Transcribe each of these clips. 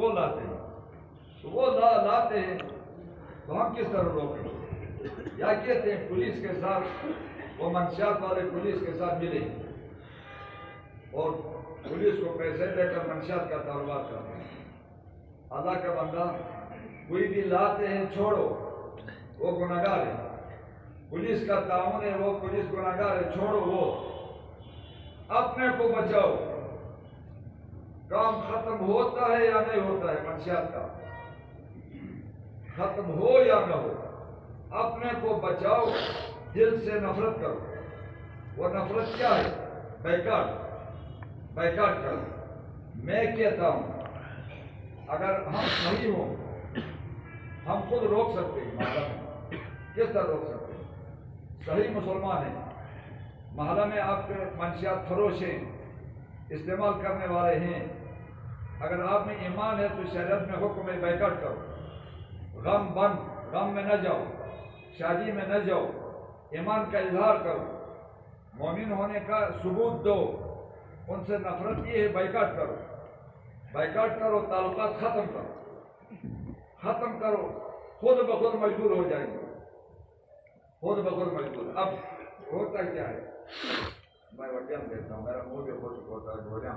وہ لاتے ہیں، تو وہ لاتے ہیں تو ہم کس طرح روکیں؟ یا کہتے ہیں پولیس کے ساتھ، وہ منشیات والے پولیس کے ساتھ ملے اور پولیس کو پیسے دے کر منشیات کا کاروبار کرتے ہیں۔ اللہ کا بندہ کوئی بھی لاتے ہیں چھوڑو، وہ گناہگار ہے، پولیس کا تعاون ہے، وہ پولیس گناہگار ہے، چھوڑو، وہ اپنے کو بچاؤ۔ کام ختم ہوتا ہے یا نہیں ہوتا ہے منشیات کا، ختم ہو یا نہ ہو، اپنے کو بچاؤ، دل سے نفرت کرو۔ وہ نفرت کیا ہے؟ بیکاٹ کرو۔ میں کہتا ہوں اگر ہم صحیح ہوں ہم خود روک سکتے ہیں محلہ میں۔ کس طرح روک سکتے ہیں؟ صحیح مسلمان ہیں، محلہ میں آپ کے منشیات فروش ہیں، استعمال کرنے والے ہیں، اگر آپ میں ایمان ہے تو شریعت میں حکم ہے بیکاٹ کرو، غم میں نہ جاؤ، شادی میں نہ جاؤ، ایمان کا اظہار کرو، مومن ہونے کا ثبوت دو، ان سے نفرت یہ ہے بیکاٹ کرو، تعلقات ختم کرو، خود بخود مجبور ہو جائیں گے، خود بخود مجبور۔ اب ہوتا کیا ہے، میں وجہ دیتا ہوں، میرا منہ بھی خود ہوتا ہے، بولیا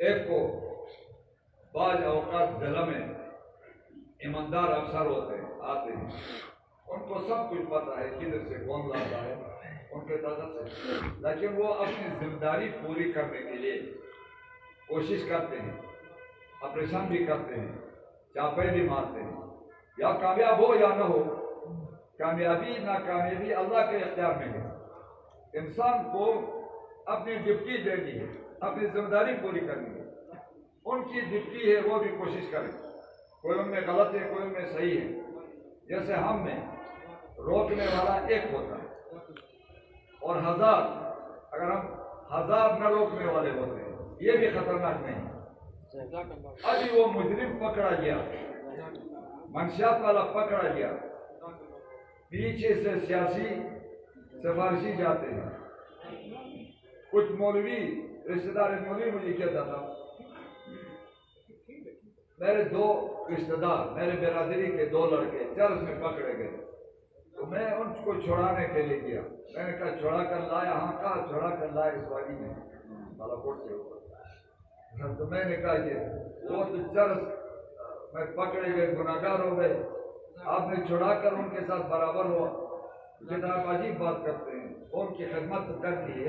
ایک کو بعض اوقات ضلع میں ایماندار افسر ہوتے ہیں، آتے ہیں، ان کو سب کچھ پتا ہے کدھر سے کون لاتا ہے ان کے تعداد سے، لیکن وہ اپنی ذمہ داری پوری کرنے کے لیے کوشش کرتے ہیں، آپریشن بھی کرتے ہیں، چاپے بھی مارتے ہیں، یا کامیاب ہو یا نہ ہو، کامیابی ناکامیابی اللہ کے اختیار میں ہے۔ انسان کو اپنی ڈپٹی دینی ہے، اپنی ذمہ داری پوری کرنی ہے، ان کی ڈپٹی ہے، وہ بھی کوشش کریں، کوئی ان میں غلط ہے کوئی ان میں صحیح ہے۔ جیسے ہم میں روکنے والا ایک ہوتا ہے اور اگر ہم 1000 نہ روکنے والے ہوتے ہیں، یہ بھی خطرناک نہیں۔ ابھی وہ مجرم پکڑا گیا، منشیات والا پکڑا گیا، پیچھے سے سیاسی سفارشی جاتے ہیں، کچھ مولوی رشتہ دار مولوی مجھے کہتا تھا، میرے 2 رشتہ دار، میرے برادری کے 2 لڑکے چرس میں پکڑے گئے، تو میں ان کو چھڑانے کے لیے گیا، میں نے کہا چھڑا کر لایا؟ ہاں، کہا چھڑا کر لایا اس وادی میں بالاکوٹ سے اوپر۔ تو میں نے کہا کہ وہ تو چرس میں پکڑے گئے، گناہگار ہو گئے، آپ نے چھڑا کر ان کے ساتھ برابر ہوا، لیکن آپ عجیب بات کرتے ہیں، ان کی خدمت کرتی ہے،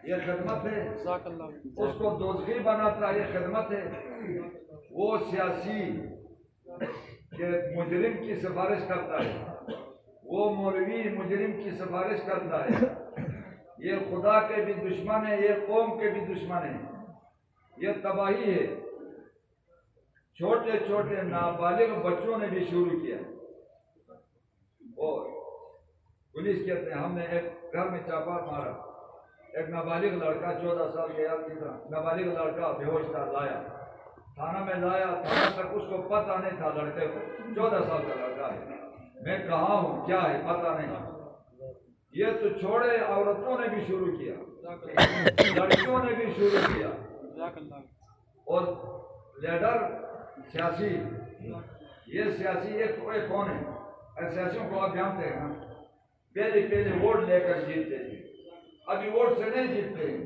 یہ خدمت ہے، اس کو دوزخی بناتا ہے، یہ خدمت ہے۔ وہ سیاسی کہ مجرم کی سفارش کرتا ہے، وہ مولوی مجرم کی سفارش کرتا ہے، یہ خدا کے بھی دشمن ہے، یہ قوم کے بھی دشمن ہے، یہ تباہی ہے۔ چھوٹے چھوٹے نابالغ بچوں نے بھی شروع کیا، اور پولیس کہتے ہیں ہم نے ایک گھر میں چاپا مارا، ایک نابالغ لڑکا 14 سال کا نابالغ لڑکا بے ہوش تھا، لایا تھانہ میں، لایا تھانہ تک، اس کو پتہ نہیں تھا لڑکے کو 14 سال کا لڑکا ہے، میں کہاں ہوں کیا ہے پتہ نہیں۔ یہ تو چھوڑے، عورتوں نے بھی شروع کیا، لڑکیوں نے بھی شروع کیا، اور لیڈر سیاسی، یہ سیاسی ایک کون ہے؟ سیاسیوں کو آپ جانتے ہیں نا، پہلے ووٹ لے کر جیتتے تھے، ابھی ووٹ سے نہیں جیتتے ہیں،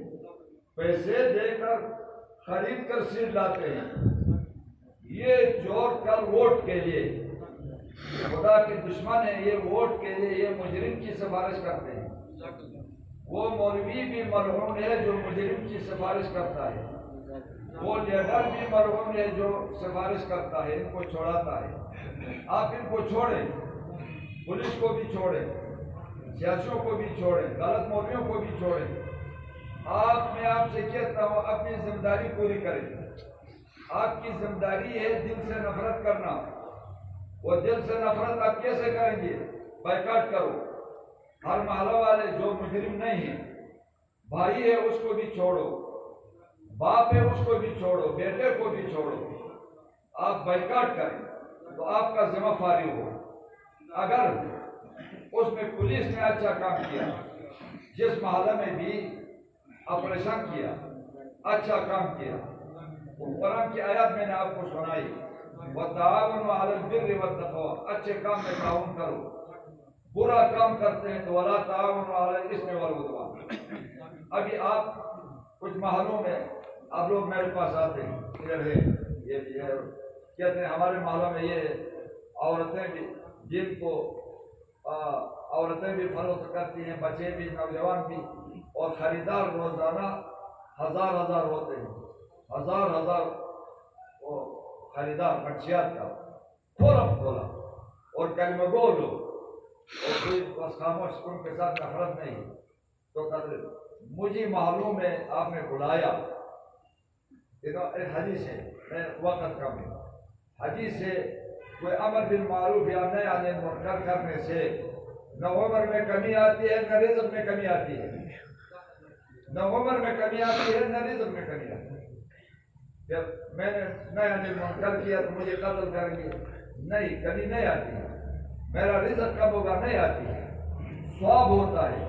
پیسے دے کر خرید کر سیٹ لاتے ہیں، یہ چور کر ووٹ کے لیے خدا کے دشمن ہے، یہ ووٹ کے لیے یہ مجرم کی سفارش کرتے ہیں۔ وہ مولوی بھی مرحوم ہے جو مجرم کی سفارش کرتا ہے، وہ لیڈر بھی مرحوم ہے جو سفارش کرتا ہے، ان کو چھوڑاتا ہے۔ آپ ان کو چھوڑیں، پولیس کو بھی چھوڑیں، سیاسیوں کو بھی چھوڑیں، غلط مولویوں کو بھی چھوڑیں۔ میں آپ سے کہتا ہوں اپنی ذمہ داری پوری کریں۔ آپ کی ذمہ داری ہے دل سے نفرت کرنا، وہ دل سے نفرت آپ کیسے کریں گے؟ بائیکاٹ کرو، ہر محلہ والے جو مجرم نہیں ہیں، بھائی ہے اس کو بھی چھوڑو، باپ ہے اس کو بھی چھوڑو، بیٹے کو بھی چھوڑو، آپ بائیکاٹ کریں تو آپ کا ذمہ فارغ ہو۔ اگر اس میں پولیس نے اچھا کام کیا، جس محلہ میں بھی آپریشن کیا، اچھا کام کیا. قرآن کی آیات میں نے آپ کو سنائی، وَتَعَاوَنُوا عَلَى الْبِرِّ وَالتَّقْوَىٰ، اچھے کام میں تعاون کرو. برا کام کرتے ہیں تو وَلَا تَعَاوَنُوا عَلَى الْإِثْمِ وَالْعُدْوَانِ. ابھی آپ کچھ محلوں میں آپ لوگ میرے پاس آتے ہیں، ادھر ہے یہ کہتے ہیں ہمارے محلوں میں یہ عورتیں بھی، جن کو عورتیں بھی فروخت کرتی ہیں، بچے بھی، نوجوان بھی، اور خریدار روزانہ ہزار ہوتے ہیں، ہزار وہ خریدار منشیات کا کھولا اور کلمہ گو لوگ، اور کوئی بس خاموش، ان کے ساتھ نفرت نہیں. تو مجھے معلوم ہے آپ نے بلایا، ایک حدیث ہے، میں وقت کم ہے، حدیث ہے کوئی امر بالمعروف یا نہی عن المنکر کرنے سے نہ عمر میں کمی آتی ہے، نہ رزق میں کمی آتی ہے. نہ عمر میں کمی آتی ہے، نہ رزق میں کمی آتی ہے. جب میں نے نہی عن المنکر کیا تو مجھے قتل کریں گے؟ نہیں، کمی نہیں آتی ہے. میرا رزق کب ہوگا؟ نہیں آتی ہے، ثواب ہوتا ہے.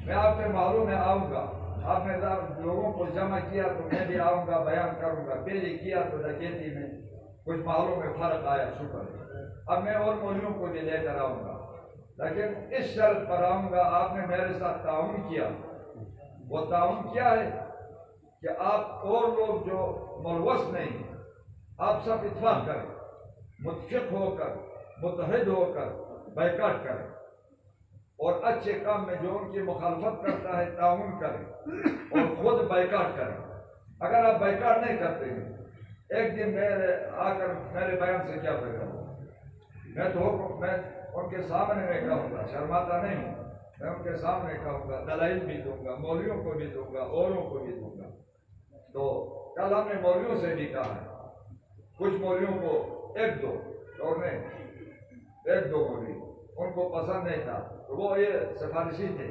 میں آپ کے محلوں میں آؤں گا، آپ نے لوگوں کو جمع کیا تو میں بھی آؤں گا، بیان کروں گا. پہلے کیا تو ڈکیتی میں کچھ محلوں میں فرق آیا، شکر ہے. اب میں اور مولویوں کو بھی لے کر آؤں گا، لیکن اس شرط پر آؤں گا آپ نے میرے ساتھ تعاون کیا. وہ تعاون کیا ہے کہ آپ اور لوگ جو ملوث نہیں، آپ سب اتفاق کریں، متفق ہو کر، متحد ہو کر بائیکاٹ کریں، اور اچھے کام میں جو ان کی مخالفت کرتا ہے تعاون کریں، اور خود بائیکاٹ کریں. اگر آپ بائیکاٹ نہیں کرتے ہیں، ایک دن آ کر میرے بیان سے کیا فائدہ ہو؟ میں ان کے سامنے میں کہوں گا، شرماتا نہیں ہوں، میں ان کے سامنے کہوں گا، دلائل بھی دوں گا، مولویوں کو بھی دوں گا، اوروں کو بھی دوں گا. تو کل ہم نے مولویوں سے بھی کہا ہے، کچھ مولویوں کو ایک دو مولوی ان کو پسند نہیں تھا، تو وہ یہ سفارشی تھے.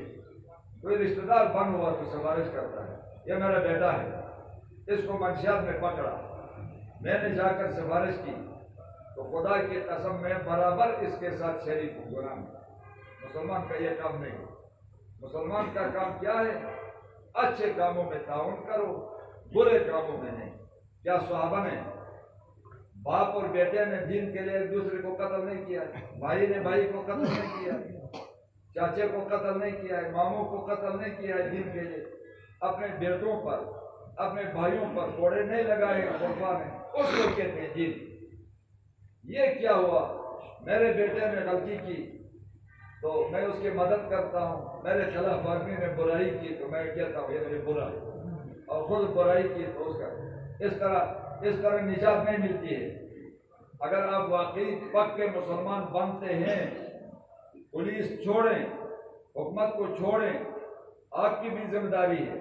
کوئی رشتہ دار بن ہوا تو سفارش کرتا ہے، یہ میرا بیٹا ہے، اس کو منشیات میں پکڑا، میں نے جا کر سفارش کی تو خدا کی قسم میں برابر اس کے ساتھ شریک ہوں. گناہ میں مسلمان کا یہ کام نہیں. مسلمان کا کام کیا ہے؟ اچھے کاموں میں تعاون کرو، برے کاموں میں نہیں. کیا صحابہ نے، باپ اور بیٹے نے دین کے لیے ایک دوسرے کو قتل نہیں کیا؟ بھائی نے بھائی کو قتل نہیں کیا، چاچے کو قتل نہیں کیا ہے، ماموں کو قتل نہیں کیا ہے دین کے لیے. اپنے بیٹوں پر، اپنے بھائیوں پر کوڑے نہیں لگائے خلفاء نے، اس کو کہتے ہیں دین. یہ کیا ہوا؟ میرے بیٹے نے غلطی کی تو میں اس کی مدد کرتا ہوں، میرے خلاف آدمی نے برائی کی تو میں کہتا ہوں یہ میری برا ہے، اور خود برائی کی تو اس طرح نجات نہیں ملتی ہے. اگر آپ واقعی پکے مسلمان بنتے ہیں، پولیس چھوڑیں، حکومت کو چھوڑیں، آپ کی بھی ذمہ داری ہے.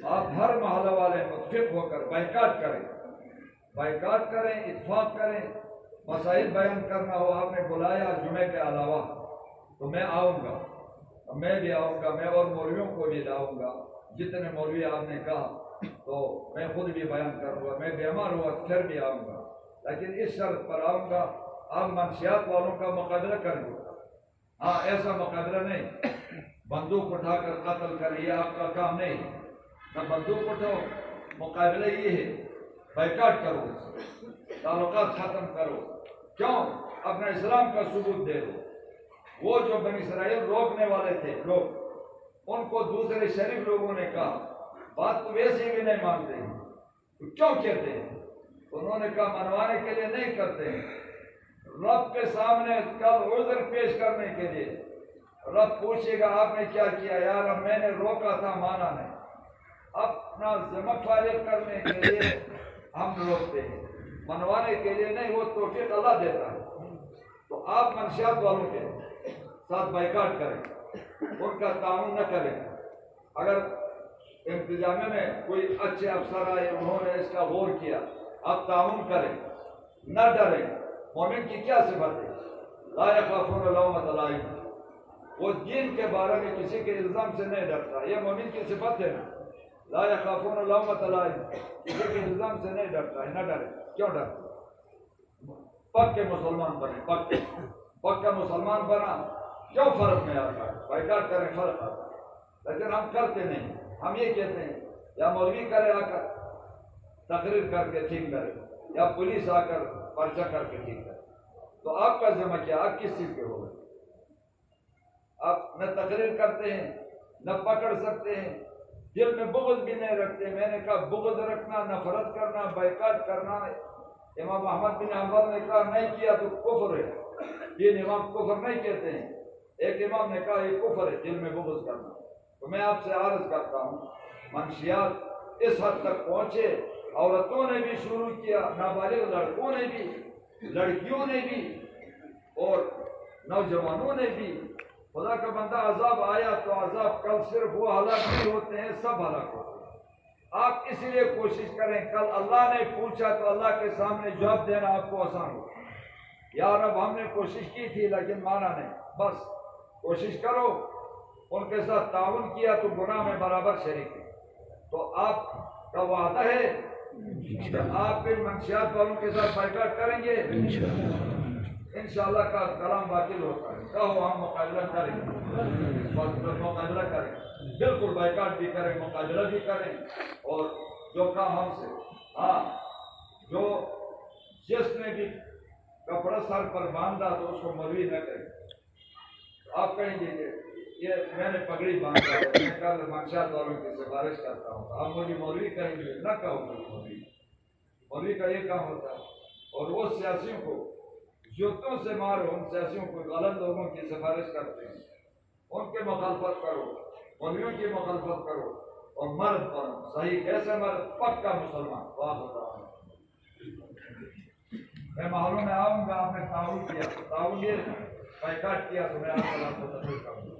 آپ ہر محلہ والے متفق ہو کر بائیکاٹ کریں، اتفاق کریں. مسائل بیان کرنا ہو، آپ نے بلایا جمعے کے علاوہ تو میں آؤں گا، میں بھی آؤں گا، میں اور مولویوں کو بھی لاؤں گا. جتنے مولوی آپ نے کہا تو میں خود بھی بیان کروں گا. میں بیمار ہوا پھر بھی آؤں گا، لیکن اس شرط پر آؤں گا آپ منشیات والوں کا مقابلہ کریں گے. ہاں، ایسا مقابلہ نہیں بندوق اٹھا کر قتل کریں، یہ آپ کا کام نہیں. نہ بندوق اٹھاؤ، مقابلہ یہ ہے بائیکاٹ کرو، تعلقات ختم کرو. کیوں؟ اپنا اسلام کا ثبوت دے دو. وہ جو بنی اسرائیل روکنے والے تھے لوگ، ان کو دوسرے شریف لوگوں نے کہا بات تو ویسے بھی نہیں مانتے ہیں تو کیوں کہتے ہیں؟ انہوں نے کہا منوانے کے لیے نہیں کرتے ہیں، رب کے سامنے کل عذر پیش کرنے کے لیے. رب پوچھے گا آپ نے کیا کیا؟ یار اب میں نے روکا تھا، مانا نہیں. اپنا ذمہ فارغ کرنے کے لیے ہم روکتے ہیں، منوانے کے لیے نہیں. وہ توفیق اللہ دیتا ہے. تو آپ منشیات والوں کے ساتھ بائیکاٹ کریں، ان کا تعاون نہ کریں. اگر انتظامیہ میں کوئی اچھے افسر آئے، انہوں نے اس کا غور کیا، آپ تعاون کریں، نہ ڈریں. مومن کی کیا صفت ہے؟ لا یخافون لومۃ لائم. وہ دین کے بارے میں کسی کے الزام سے نہیں ڈرتا. یہ مومن کی صفت ہے نا، لا یخافون لومۃ لائم، کسی کے الزام سے نہیں ڈرتا ہے. نہ ڈرے. کیوں ڈرتے؟ پکے مسلمان بنے. پکا مسلمان بنا کیوں فرق نہیں آتا ہے؟ بائیکاٹ کریں فرق آتا ہے، لیکن ہم کرتے نہیں. ہم یہ کہتے ہیں یا مولوی کرے آ کر تقریر کر کے ٹھیک کرے یا پولیس آ کر پرچہ کر کے ٹھیک کرے، تو آپ کا ذمہ کیا؟ آپ کس چیز کے ہو گئے؟ آپ نہ تقریر کرتے ہیں نہ پکڑ سکتے ہیں، دل میں بغض بھی نہیں رکھتے۔ میں نے کہا بغض رکھنا، نفرت کرنا، بائیکاٹ کرنا، امام احمد بن حنبل نے کہا نہیں کیا تو کفر ہے، یہ امام کفر نہیں کہتے ہیں۔ ایک امام نے کہا یہ کفر ہے دل میں بغض کرنا۔ تو میں آپ سے عرض کرتا ہوں منشیات اس حد تک پہنچے، عورتوں نے بھی شروع کیا، نابالغ لڑکوں نے بھی، لڑکیوں نے بھی اور نوجوانوں نے بھی۔ خدا کا بندہ عذاب آیا تو عذاب کل صرف وہ ہلاک نہیں ہوتے ہیں، سب ہلاک ہوتے ہیں۔ آپ اس لیے کوشش کریں، کل اللہ نے پوچھا تو اللہ کے سامنے جواب دینا آپ کو آسان ہو۔ یا رب ہم نے کوشش کی تھی لیکن مانا نہیں، بس کوشش کرو۔ ان کے ساتھ تعاون کیا تو گناہ میں برابر شریک ہے۔ تو آپ کا وعدہ ہے کہ آپ بھی منشیات والوں کے ساتھ بائیکاٹ کریں گے؟ انشاءاللہ کا کلام باطل ہوتا ہے، کہو ہم مقابلہ کریں گے، مقابلہ کریں، بالکل بائیکاٹ بھی کریں، مقابلہ بھی کریں، اور جو کام ہم سے، ہاں جو جس نے بھی کپڑا سر پر باندھا تو اس کو مولوی نہ کریں۔ آپ کہیں گے کہ یہ میں نے پگڑی باندھا ہے، میں کل منشیات والوں کی سفارش کرتا ہوں، آپ مجھے مولوی کہیں گے، نہ کہو مجھے مولوی۔ مولوی کا یہ کام ہوتا ہے۔ اور وہ سیاسیوں کو جوتوں سے مارو، ان سیاسیوں کو، غلط لوگوں کی سفارش کرتے ہیں، ان کے مخالفت کرو، مولویوں کی مخالفت کرو، اور مرد بنو صحیح، کیسے مرد؟ پکا مسلمان۔ واہ خدا، میں محلوں میں آؤں گا، آپ نے تعاون کیا، تعاون یہ بائیکاٹ کیا تو میں آپ کو تقریر کروں گا۔